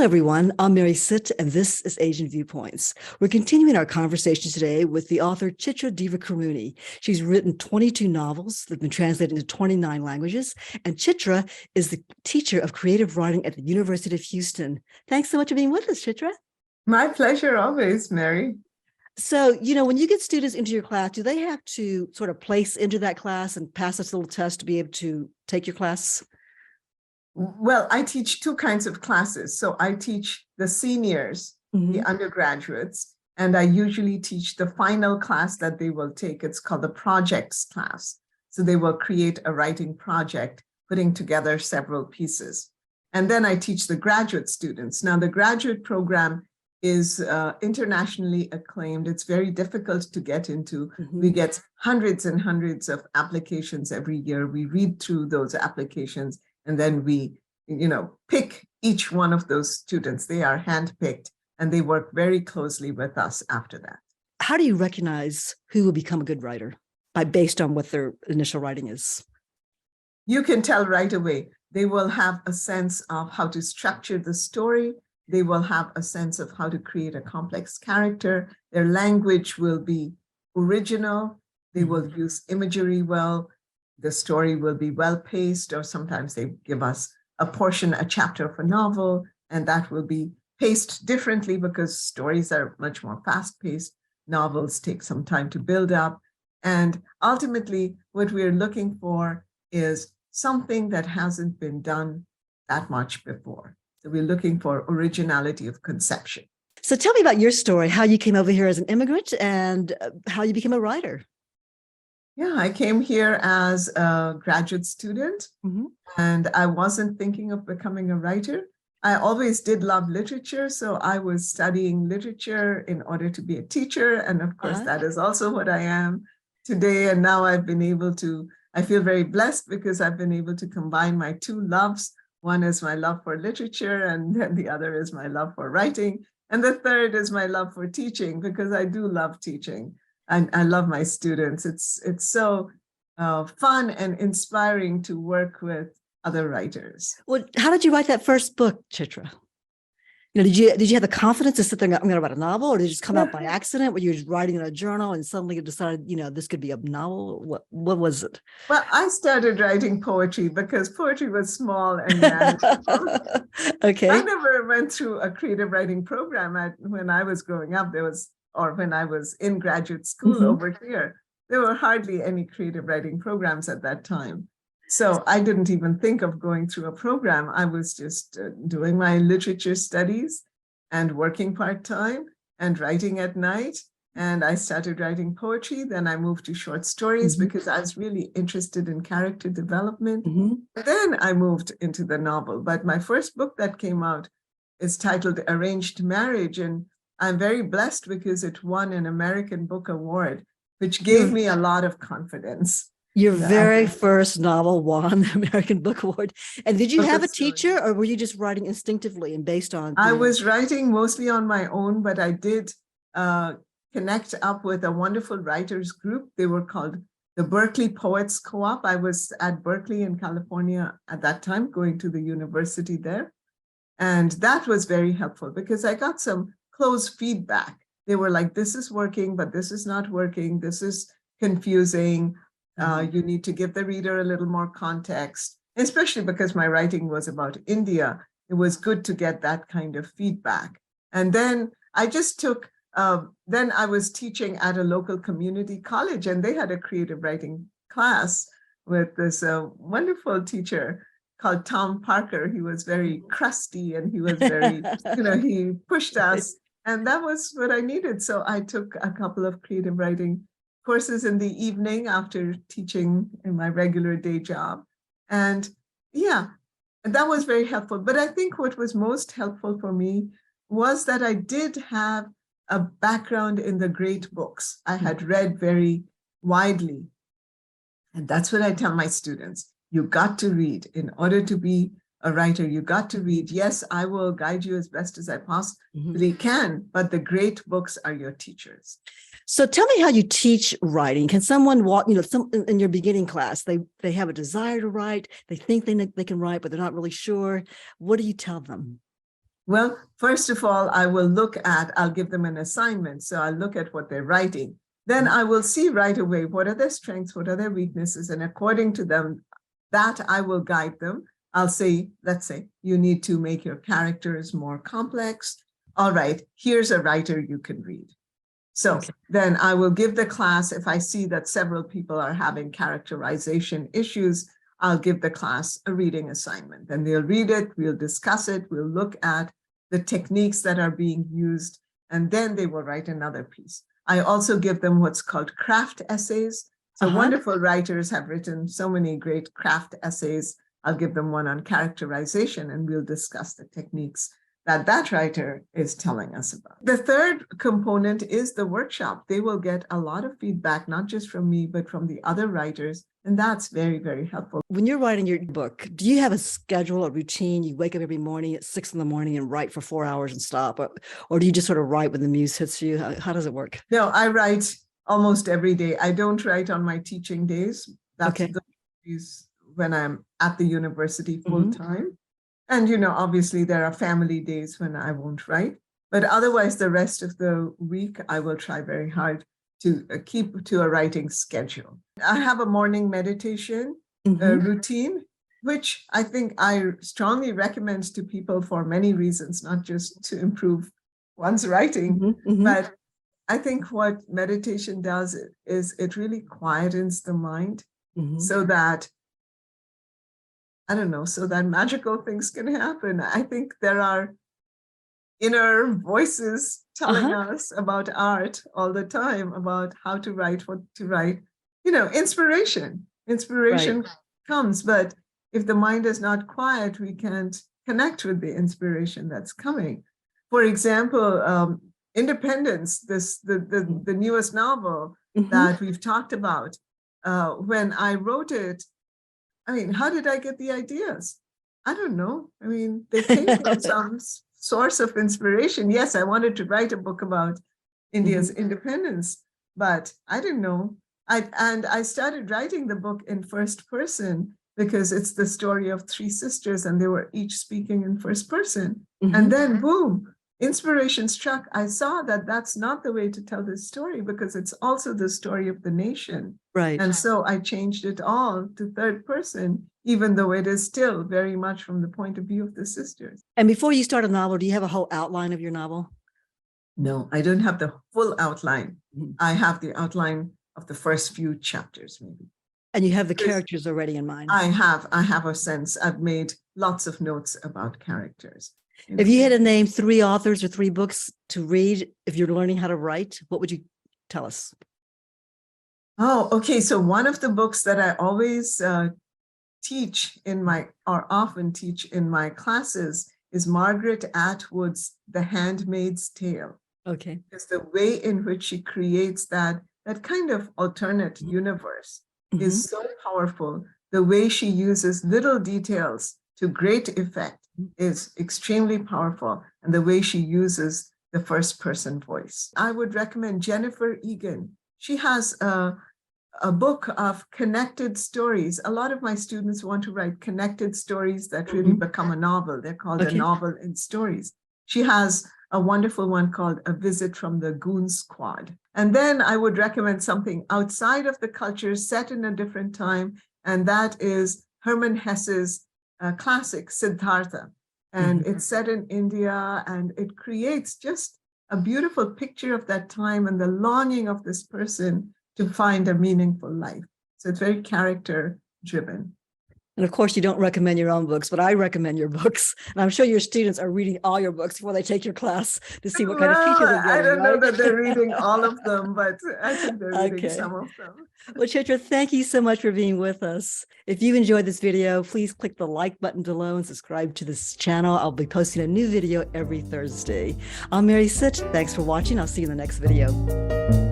everyone. I'm Mary Sitt, and this is Asian Viewpoints. We're continuing our conversation today with the author Chitra Divakaruni. She's written 22 novels that have been translated into 29 languages, and Chitra is the teacher of creative writing at the University of Houston. Thanks so much for being with us, Chitra. My pleasure always, Mary. So, when you get students into your class, do they have to sort of place into that class and pass this little test to be able to take your class? Well, I teach two kinds of classes. So I teach the seniors, the undergraduates, and I usually teach the final class that they will take. It's called the projects class. So they will create a writing project, putting together several pieces. And then I teach the graduate students. Now, the graduate program is internationally acclaimed. It's very difficult to get into. We get hundreds and hundreds of applications every year. We read through those applications, and then we, pick each one of those students. They are handpicked, and they work very closely with us after that. How do you recognize who will become a good writer based on what their initial writing is? You can tell right away. They will have a sense of how to structure the story. They will have a sense of how to create a complex character. Their language will be original. They will use imagery well. The story will be well-paced, or sometimes they give us a chapter of a novel, and that will be paced differently because stories are much more fast-paced. Novels take some time to build up. And ultimately, what we're looking for is something that hasn't been done that much before. So we're looking for originality of conception. So tell me about your story, how you came over here as an immigrant and how you became a writer. Yeah, I came here as a graduate student, and I wasn't thinking of becoming a writer. I always did love literature, so I was studying literature in order to be a teacher. And of course, that is also what I am today. And now I feel very blessed because I've been able to combine my two loves. One is my love for literature, and then the other is my love for writing. And the third is my love for teaching, because I do love teaching. And I love my students. It's so fun and inspiring to work with other writers. Well, how did you write that first book, Chitra? Did you have the confidence to sit there and I'm going to write a novel, or did it just come out by accident? Were you just writing in a journal and suddenly you decided, this could be a novel? What was it? Well, I started writing poetry because poetry was small and manageable. Okay. I never went through a creative writing program when I was growing up. Or when I was in graduate school over here, there were hardly any creative writing programs at that time. So I didn't even think of going through a program. I was just doing my literature studies and working part-time and writing at night. And I started writing poetry. Then I moved to short stories because I was really interested in character development. Then I moved into the novel. But my first book that came out is titled Arranged Marriage. And I'm very blessed because it won an American Book Award, which gave me a lot of confidence. Your very first novel won the American Book Award. And did you have a teacher, or were you just writing instinctively and based on? I was writing mostly on my own, but I did connect up with a wonderful writers group. They were called the Berkeley Poets Co-op. I was at Berkeley in California at that time, going to the university there. And that was very helpful because I got some close feedback. They were like, this is working, but this is not working. This is confusing. You need to give the reader a little more context, especially because my writing was about India. It was good to get that kind of feedback. And then I just took, then I was teaching at a local community college, and they had a creative writing class with this wonderful teacher called Tom Parker. He was very crusty and he was very, he pushed us. And that was what I needed. So I took a couple of creative writing courses in the evening after teaching in my regular day job. And that was very helpful. But I think what was most helpful for me was that I did have a background in the great books. I had read very widely. And that's what I tell my students. You got to read. In order to be a writer, you got to read. Yes, I will guide you as best as I possibly can, but the great books are your teachers. So tell me how you teach writing. Can someone walk, in your beginning class, they have a desire to write, they think they can write, but they're not really sure. What do you tell them? Well, first of all, I'll give them an assignment. So I'll look at what they're writing. Then I will see right away what are their strengths, what are their weaknesses, and according to them, that I will guide them. I'll say, let's say, you need to make your characters more complex. All right, here's a writer you can read. So then I will give the class, if I see that several people are having characterization issues, I'll give the class a reading assignment. Then they'll read it, we'll discuss it, we'll look at the techniques that are being used, and then they will write another piece. I also give them what's called craft essays. So wonderful writers have written so many great craft essays. I'll give them one on characterization, and we'll discuss the techniques that that writer is telling us about. The third component is the workshop. They will get a lot of feedback, not just from me, but from the other writers. And that's very, very helpful. When you're writing your book, do you have a schedule, a routine? You wake up every morning at 6 a.m. and write for 4 hours and stop? Or do you just sort of write when the muse hits you? How does it work? No, I write almost every day. I don't write on my teaching days. That's the days when I'm at the university full time. And, you know, obviously there are family days when I won't write, but otherwise the rest of the week, I will try very hard to keep to a writing schedule. I have a morning meditation routine, which I think I strongly recommend to people for many reasons, not just to improve one's writing, but I think what meditation does is it really quietens the mind so that I don't know, so that magical things can happen. I think there are inner voices telling us about art all the time, about how to write, what to write. You know, inspiration comes, but if the mind is not quiet, we can't connect with the inspiration that's coming. For example, Independence, the newest novel that we've talked about, when I wrote it, I mean, how did I get the ideas? I don't know. I mean, they came from some source of inspiration. Yes, I wanted to write a book about India's independence, but I didn't know. I started writing the book in first person because it's the story of three sisters and they were each speaking in first person. And then boom, inspiration struck. I saw that that's not the way to tell this story because it's also the story of the nation. Right. And so I changed it all to third person, even though it is still very much from the point of view of the sisters. And before you start a novel, do you have a whole outline of your novel? No, I don't have the full outline. I have the outline of the first few chapters, maybe. And you have the characters already in mind? I have a sense. I've made lots of notes about characters. If you had to name 3 authors or 3 books to read, if you're learning how to write, what would you tell us? Oh, okay. So one of the books that I always teach often teach in my classes is Margaret Atwood's The Handmaid's Tale. Okay. It's the way in which she creates that kind of alternate universe is so powerful. The way she uses little details to great effect is extremely powerful, and the way she uses the first person voice. I would recommend Jennifer Egan. She has a book of connected stories. A lot of my students want to write connected stories that really become a novel. They're called a novel in stories. She has a wonderful one called A Visit from the Goon Squad. And then I would recommend something outside of the culture, set in a different time, and that is Hermann Hesse's classic, Siddhartha. And it's set in India, and it creates just a beautiful picture of that time and the longing of this person to find a meaningful life. So it's very character driven. And of course, you don't recommend your own books, but I recommend your books. And I'm sure your students are reading all your books before they take your class to see what kind of teacher they're getting. I don't know that they're reading all of them, but I think they're reading some of them. Well, Chitra, thank you so much for being with us. If you enjoyed this video, please click the like button below and subscribe to this channel. I'll be posting a new video every Thursday. I'm Mary Sitt. Thanks for watching. I'll see you in the next video.